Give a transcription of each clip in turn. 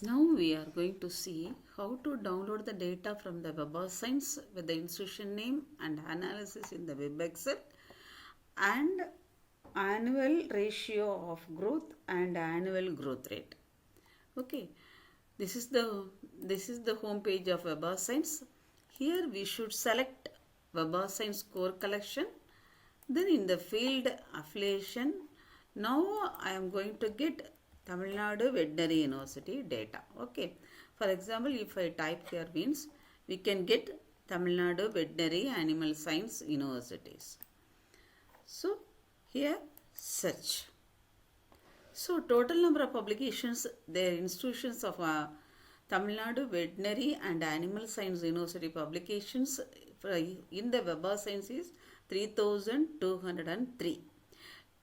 Now we are going to see how to download the data from the Web of Science with the institution name and analysis in the Web Excel and annual ratio of growth and annual growth rate. Okay, this is the home page of Web of Science. Here we should select Web of Science core collection. Then in the field affiliation, now I am going to get Tamil Nadu Veterinary University data. Okay. For example, if I type here means we can get Tamil Nadu Veterinary Animal Science Universities. So here search. So total number of publications, their institutions of Tamil Nadu Veterinary and Animal Science University publications in the Web of Science is 3203.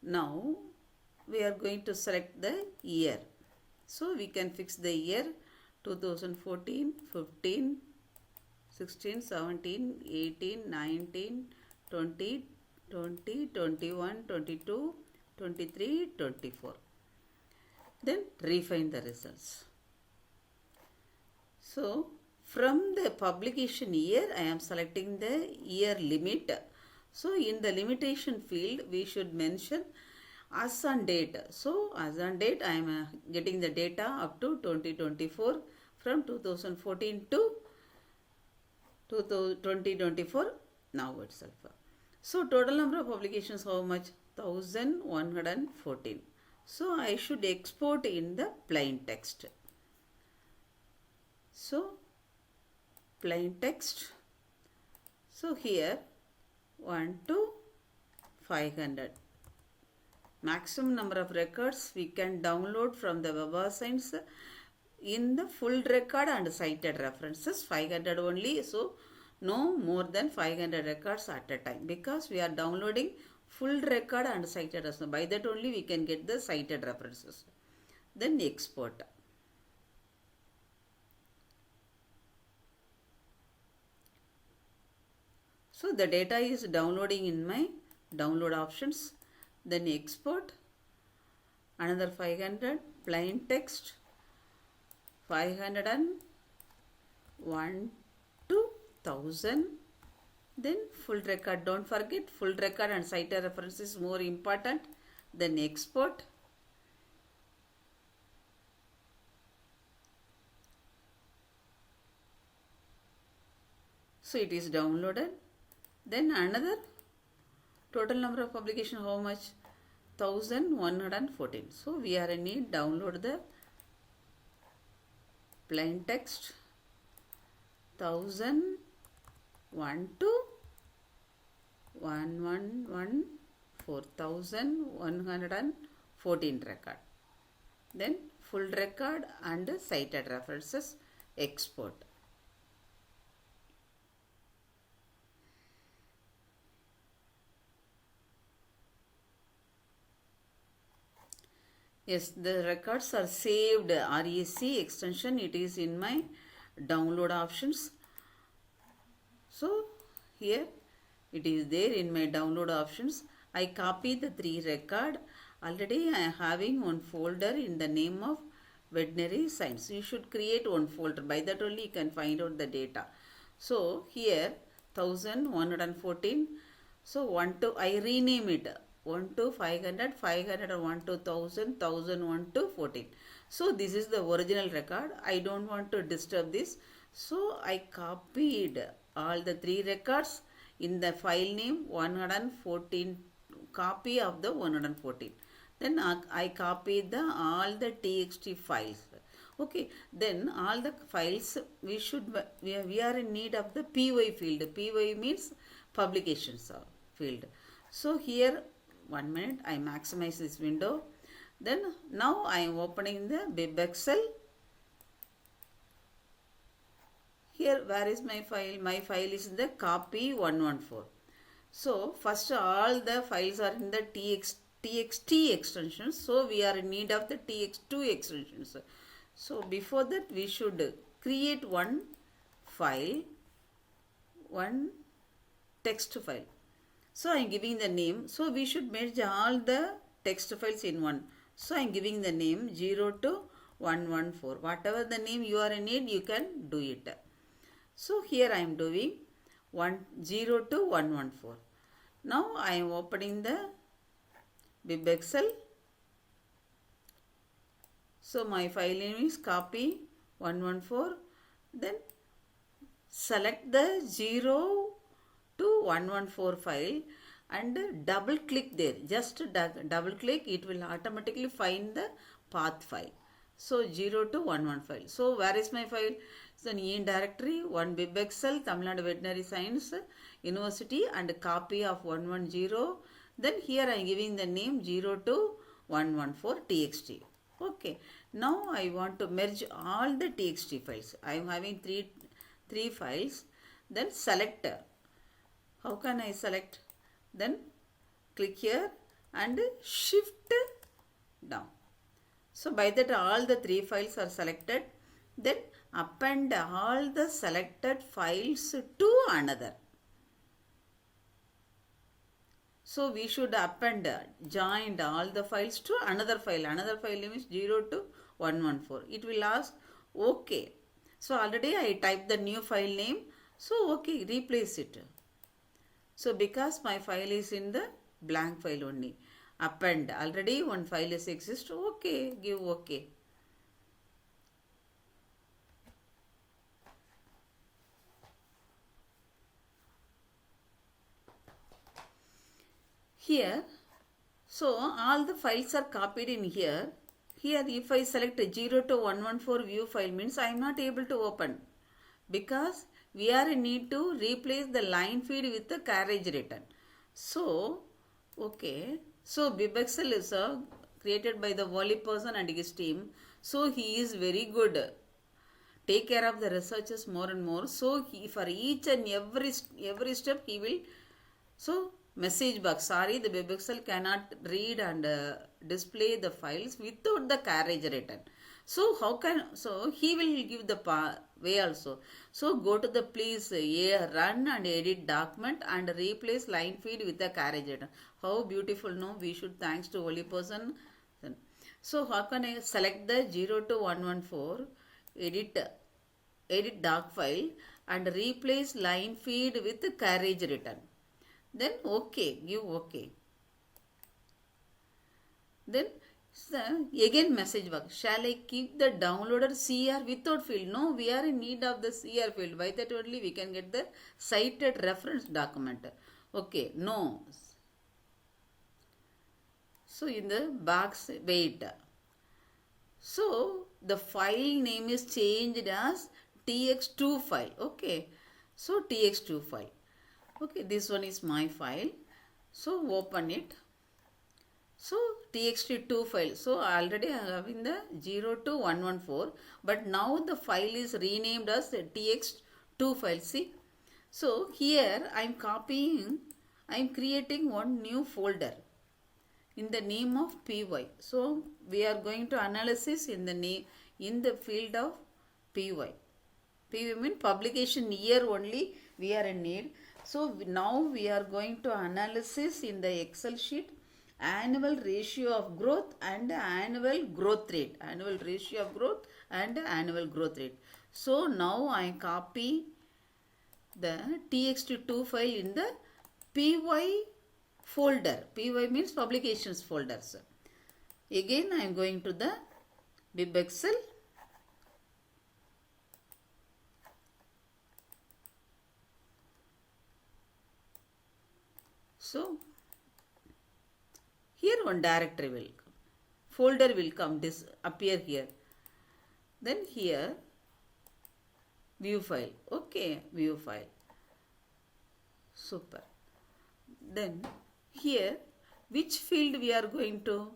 Now we are going to select the year. So we can fix the year 2014, 15, 16, 17, 18, 19, 20, 20, 21, 22, 23, 24. Then refine the results. So from the publication year, I am selecting the year limit. So in the limitation field, we should mention as on date. So as on date, I am getting the data up to 2024 from 2014 to 2024 now itself. So total number of publications how much? 1114. So I should export in the plain text. So plain text. So here 1 to 500. Maximum number of records we can download from the Web of Science in the full record and cited references 500 only. So no more than 500 records at a time because we are downloading full record and cited references. By that only we can get the cited references. Then export. So the data is downloading in my download options. Then export. Another 500 plain text. 501 to 1000. Then full record. Don't forget full record and cited reference is more important. Then export. So it is downloaded. Then another total number of publication how much? 1114. So we are in need download the plain text 1001 to 111 4114 record. Then full record and cited references export. Yes, the records are saved REC extension. It is in my download options. So here it is there in my download options. I copy the 3 record. Already I am having one folder in the name of veterinary science. You should create one folder. By that only you can find out the data. So here 1114. So 1 to I rename it 1 to 500, 500 and 1 to 1000, 1001 to 14. So this is the original record. I don't want to disturb this. So I copied all the 3 records in the file name 114, copy of the 114. Then I copied all the txt files. Okay, then all the files we are in need of the py field. Py means publications field. So here 1 minute I maximize this window. Then now I am opening the Bib Excel. Here where is my file? My file is in the copy 114. So first all the files are in the txt extensions. So we are in need of the tx2 extensions. So before that we should create one file, one text file. So I am giving the name. So we should merge all the text files in one. So I am giving the name 0 to 114. Whatever the name you are in need, you can do it. So here I am doing 0 to 114. Now I am opening the bib excel. So my file name is copy 114. Then select the 0 to 114 file and double click there. Just double click, it will automatically find the path file. So 0 to 115 file. So where is my file? So in directory, one bib excel, Tamil Nadu Veterinary Science University, and copy of 110. Then here I am giving the name 0 to 114 txt. Okay. Now I want to merge all the txt files. I am having three files. Then select. How can I select? Then click here and shift down. So by that all the three files are selected. Then append all the selected files to another. So we should append, join all the files to another file. Another file name is 0 to 114. It will ask OK. So already I typed the new file name. So OK, replace it. So because my file is in the blank file only. Append. Already one file is exist. OK. Give OK. Here, so all the files are copied in here. Here if I select 0 to 114 view file means I am not able to open. Because we are in need to replace the line feed with the carriage return. So, okay. So BibExcel is created by the Wally person and his team. So he is very good. Take care of the researchers more and more. So he, for each and every step he will. So message box. Sorry, the BibExcel cannot read and display the files without the carriage return. So how can, so he will give the way also. So go to the please run and edit document and replace line feed with the carriage return. How beautiful, no? We should thanks to Holy person. So how can I select the 0 to 114, edit doc file and replace line feed with the carriage return. Then OK, give OK. Then again message box. Shall I keep the downloaded CR without field? No, we are in need of the CR field. By that only we can get the cited reference document. Okay, no. So in the box, wait. So the file name is changed as tx2 file. Okay, so tx2 file. Okay, this one is my file. So open it. So txt2 file. So already I have in the 0 to 114. But now the file is renamed as tx2 file. See. So here I am copying. I am creating one new folder in the name of py. So we are going to analysis in the name in the field of py. Py means publication year only we are in need. So now we are going to analysis in the Excel sheet annual ratio of growth and annual growth rate. Annual ratio of growth and annual growth rate. So now I copy the txt2 file in the py folder. Py means publications folders. Again I am going to the BibExcel. So here one directory will come. Folder will come, appear here. Then here view file. Okay, view file. Super. Then here which field we are going to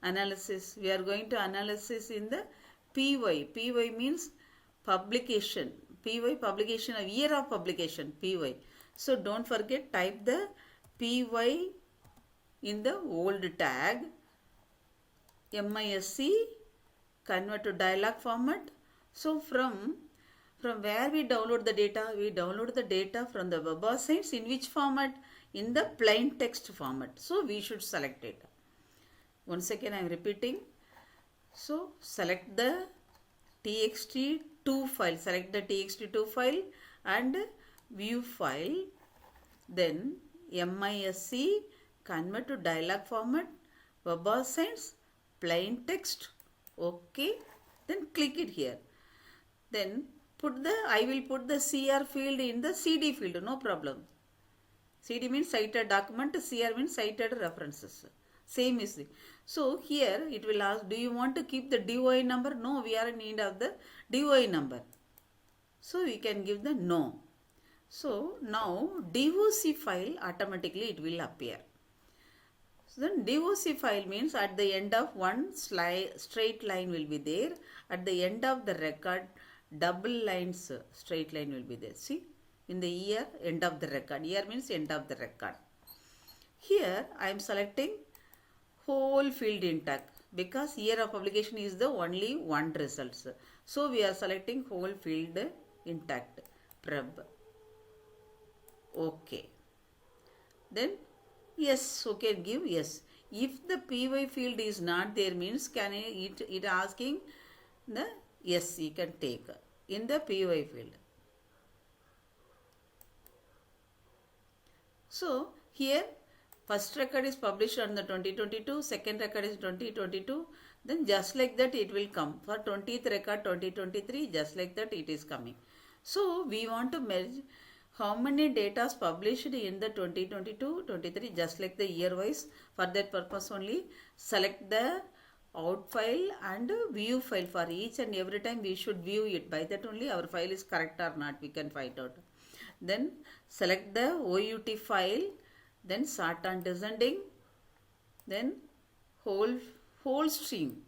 analysis? We are going to analysis in the PY. PY means publication. PY publication of year of publication. PY. So don't forget, type the PY in the old tag. MISC convert to dialog format. So from where we download the data? We download the data from the Web of Science in which format? In the plain text format. So we should select it. Once again I am repeating. So select the txt2 file, select the txt2 file and view file, then MISC, convert to dialog format, WebAssembly, plain text, okay, then click it here. Then I will put the CR field in the CD field, no problem. CD means cited document, CR means cited references. Same is it. So here it will ask, do you want to keep the DOI number? No, we are in need of the DOI number. So we can give the no. So now DOC file automatically it will appear. So then DOC file means at the end of one straight line will be there. At the end of the record, double lines straight line will be there. See, in the year, end of the record. Year means end of the record. Here I am selecting whole field intact because year of publication is the only one results. So we are selecting whole field intact. Preb. Okay. Then yes, okay, give yes. If the PY field is not there means can it asking the yes, you can take in the PY field. So here first record is published on the 2022, second record is 2022, then just like that it will come. For 20th record 2023, just like that it is coming. So we want to merge how many data is published in the 2022-23 just like the year wise. For that purpose only select the out file and view file. For each and every time we should view it. By that only our file is correct or not we can find out. Then select the OUT file, then sort on descending, then whole string,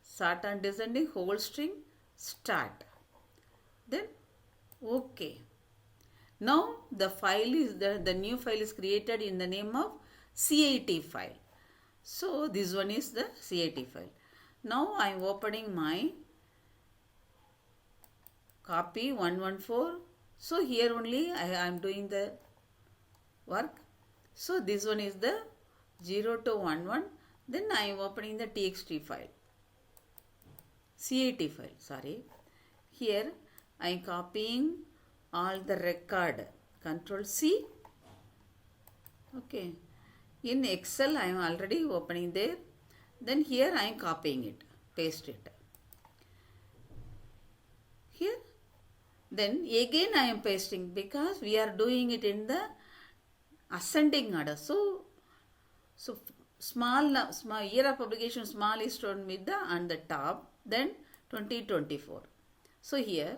sort on descending, whole string, start. Then okay. Now the file is the new file is created in the name of CAT file. So this one is the CAT file. Now I am opening my copy 114. So here only I am doing the work. So this one is the 0 to 11. Then I am opening the txt file. CAT file, sorry. Here I am copying all the record. Control C. Okay. In Excel I am already opening there. Then here I am copying it. Paste it. Here. Then again I am pasting because we are doing it in the ascending order. So small year of publication small is shown with the on the top, then 2024. So here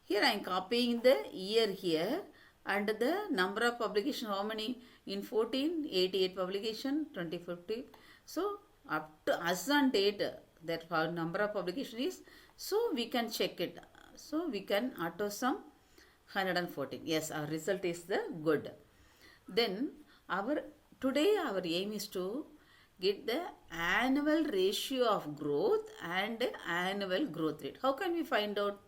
I am copying the year here and the number of publication how many in 14 88 publication 2050. So up to as on date that number of publication is, so we can check it. So we can auto sum 114. Yes, our result is the good. Then today our aim is to get the annual ratio of growth and annual growth rate. How can we find out?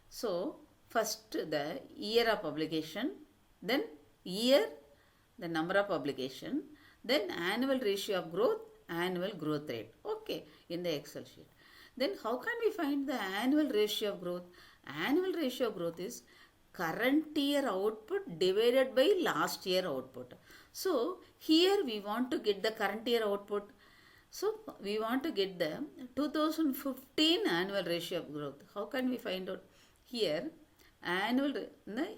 So first the year of publication, then year, the number of publication, then annual ratio of growth, annual growth rate. Okay, in the Excel sheet. Then how can we find the annual ratio of growth? Annual ratio of growth is current year output divided by last year output. So here we want to get the current year output. So we want to get the 2015 annual ratio of growth. How can we find out? Here annual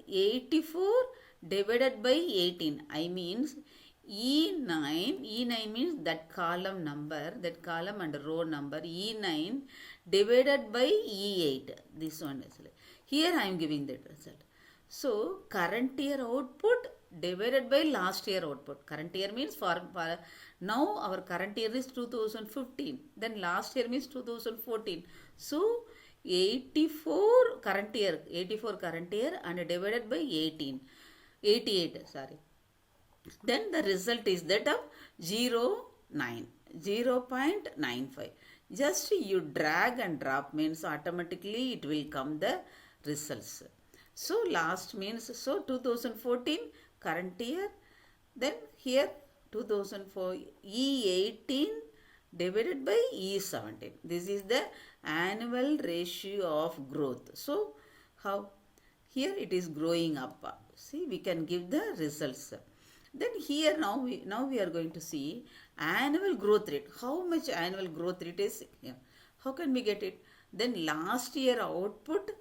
84 divided by 18. I means E9 means that column number, that column and row number E9 divided by E8. This one is here I am giving that result. So current year output divided by last year output. Current year means for now our current year is 2015. Then last year means 2014. So 84 current year and divided by 88. Then the result is that of 0.95. Just you drag and drop means automatically it will come the results. So last means 2014 current year, then here 2004 E18 divided by E17. This is the annual ratio of growth. So how? Here it is growing up. See, we can give the results. Then here now we are going to see annual growth rate. How much annual growth rate is here? How can we get it? Then last year output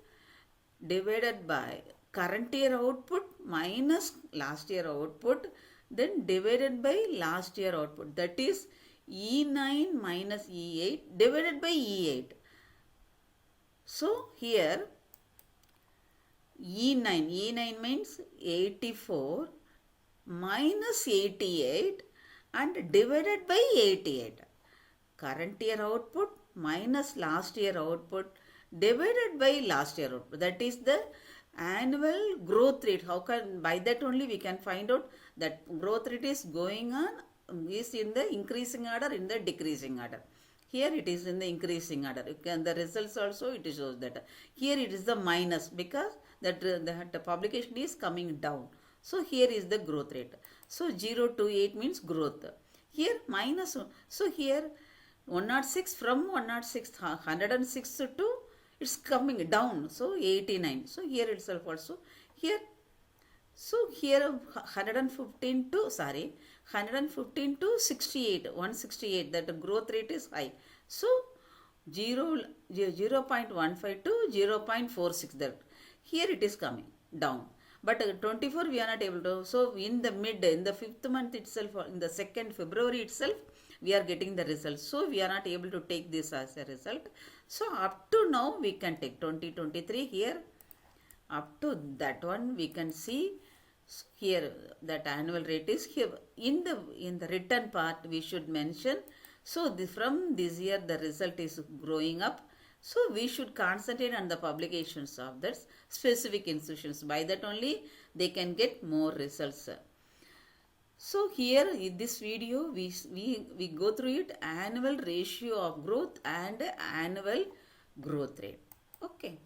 divided by current year output minus last year output, then divided by last year output, that is E9 minus E8 divided by E8. So here E9 means 84 minus 88 and divided by 88. Current year output minus last year output divided by last year output. That is the annual growth rate. How can, by that only we can find out that growth rate is going on, is in the increasing order, in the decreasing order. Here it is in the increasing order. You can, the results also it shows that. Here it is the minus because the publication is coming down. So here is the growth rate. So 0 to 8 means growth. Here minus 1. So here 106 from 106, 106 to it's coming down. So 89. So here itself also. Here. So here 115 to 68, 168, that the growth rate is high. So 0.15 to 0.46, that here it is coming down. But 24 we are not able to. So in the 5th month itself, in the 2nd February itself, we are getting the results. So we are not able to take this as a result. So up to now we can take 2023 here. Up to that one we can see here that annual rate is here. In the written part we should mention. So from this year the result is growing up. So we should concentrate on the publications of that specific institutions. By that only they can get more results. So here in this video we go through it, annual ratio of growth and annual growth rate. Okay.